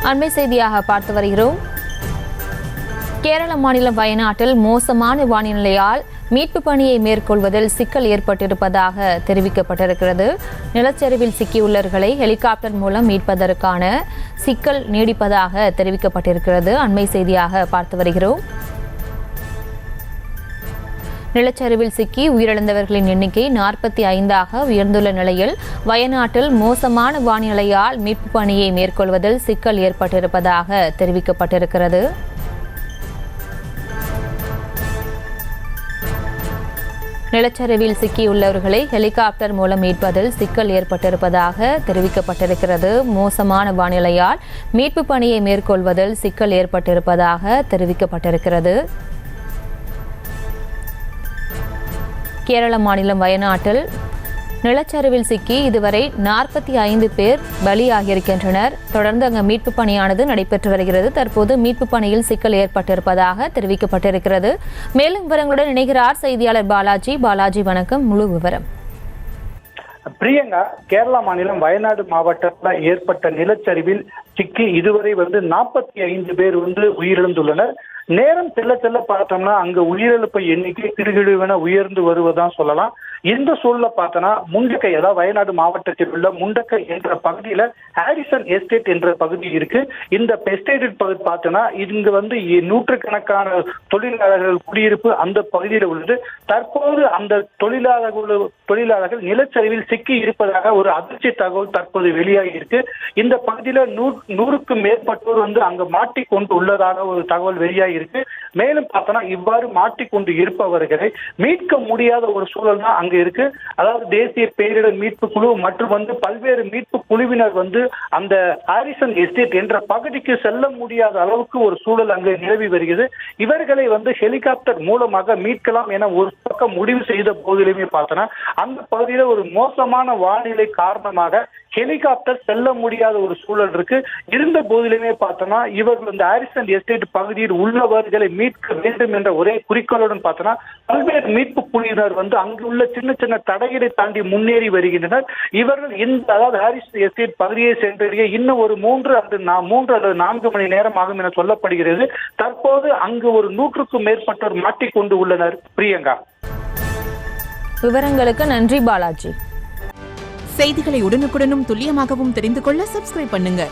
அண்மை செய்தியாக பார்த்து வருகிறோம். கேரள மாநிலம் வயநாட்டில் மோசமான வானிலையால் மீட்பு பணியை மேற்கொள்வதில் சிக்கல் ஏற்பட்டிருப்பதாக தெரிவிக்கப்பட்டிருக்கிறது. நிலச்சரிவில் சிக்கியுள்ளவர்களை ஹெலிகாப்டர் மூலம் மீட்பதற்கான சிக்கல் நீடிப்பதாக தெரிவிக்கப்பட்டிருக்கிறது. அண்மை செய்தியாக பார்த்து வருகிறோம். நிலச்சரிவில் சிக்கி உயிரிழந்தவர்களின் எண்ணிக்கை 45ஆக உயர்ந்துள்ள நிலையில் வயநாட்டில் மோசமான வானிலையால் மீட்பு பணியை மேற்கொள்வதில் சிக்கல் ஏற்பட்டிருப்பதாக தெரிவிக்கப்பட்டிருக்கிறது. நிலச்சரிவில் சிக்கியுள்ளவர்களை ஹெலிகாப்டர் மூலம் மீட்பதில் சிக்கல் ஏற்பட்டிருப்பதாக தெரிவிக்கப்பட்டிருக்கிறது. மோசமான வானிலையால் மீட்பு பணியை மேற்கொள்வதில் சிக்கல் ஏற்பட்டிருப்பதாக தெரிவிக்கப்பட்டிருக்கிறது. கேரள மாநிலம் வயநாட்டில் நிலச்சரிவில் சிக்கி இதுவரை 45 பேர் பலியாகியிருக்கின்றனர். தொடர்ந்து அங்கு மீட்பு பணியானது நடைபெற்று வருகிறது. தற்போது மீட்பு பணியில் சிக்கல் ஏற்பட்டிருப்பதாக தெரிவிக்கப்பட்டிருக்கிறது. மேலும் விவரங்களுடன் இணைகிறார் செய்தியாளர் பாலாஜி. பாலாஜி, வணக்கம். முழு விவரம். பிரியங்கா, கேரளா மாநிலம் வயநாடு மாவட்டத்தில் ஏற்பட்ட நிலச்சரிவில் சிக்கி இதுவரை 45 பேர் உயிரிழந்துள்ளனர். நேரம் செல்ல செல்ல பார்த்தோம்னா அங்க உயிரிழப்பு எண்ணிக்கை கிடுகிடுவென உயர்ந்து வருவதான் சொல்லலாம். இந்த சூழல பார்த்தோன்னா முண்டக்கை, அதாவது வயநாடு மாவட்டத்தில் உள்ள முண்டக்கை என்ற பகுதியில ஹாரிசன் எஸ்டேட் என்ற பகுதி இருக்கு. இந்த எஸ்டேட் பகுதி பார்த்தோன்னா இங்கு நூற்றுக்கணக்கான தொழிலாளர்கள் குடியிருப்பு அந்த பகுதியில் உள்ளது. தற்போது அந்த தொழிலாளர்கள் நிலச்சரிவில் சிக்கி இருப்பதாக ஒரு அதிர்ச்சி தகவல் தற்போது வெளியாகி இருக்கு. இந்த பகுதியில 100க்கும் மேற்பட்டோர் அங்க மாட்டிக்கொண்டு உள்ளதாக ஒரு தகவல் வெளியாகி இருக்கு. மேலும் பார்த்தோன்னா இவ்வாறு மாட்டிக்கொண்டு இருப்பவர்களை மீட்க முடியாத ஒரு சூழல் தான் அங்க இருக்கு. அதாவது தேசிய பேரிடர் மீட்பு குழு மற்றும் பல்வேறு மீட்பு குழுவினர் அந்த ஹாரிசன் எஸ்டேட் என்ற பகுதிக்கு செல்ல முடியாத அளவுக்கு ஒரு சூழல் அங்கு நிலவி வருகிறது. இவர்களை ஹெலிகாப்டர் மூலமாக மீட்கலாம் என ஒரு பக்கம் முடிவு செய்த போதிலுமே பார்த்தோன்னா அந்த பகுதியில ஒரு மோசமான வானிலை காரணமாக ஹெலிகாப்டர் செல்ல முடியாத ஒரு சூழல் இருக்கு. இருந்த போதிலுமே பார்த்தோம்னா இவர்கள் இந்த ஹாரிசன் எஸ்டேட் பகுதியில் உள்ளவர்களை மீட்க வேண்டும் என்ற ஒரே குறிக்கோளுடன் பார்த்தோம்னா பல்வேறு மீட்பு குழுவினர் அங்குள்ள சின்ன சின்ன தடைகளை தாண்டி முன்னேறி வருகின்றனர். இவர்கள் அதாவது ஹாரிசன் எஸ்டேட் பகுதியை சென்றடைய இன்னும் ஒரு 3 அல்லது 4 மணி நேரம் ஆகும் என சொல்லப்படுகிறது. தற்போது அங்கு ஒரு 100க்கும் மேற்பட்டோர் மாட்டிக்கொண்டு உள்ளனர். பிரியங்கா, விவரங்களுக்கு நன்றி பாலாஜி. செய்திகளை உடனுக்குடனும் துல்லியமாகவும் தெரிந்து கொள்ள சப்ஸ்கிரைப் பண்ணுங்க.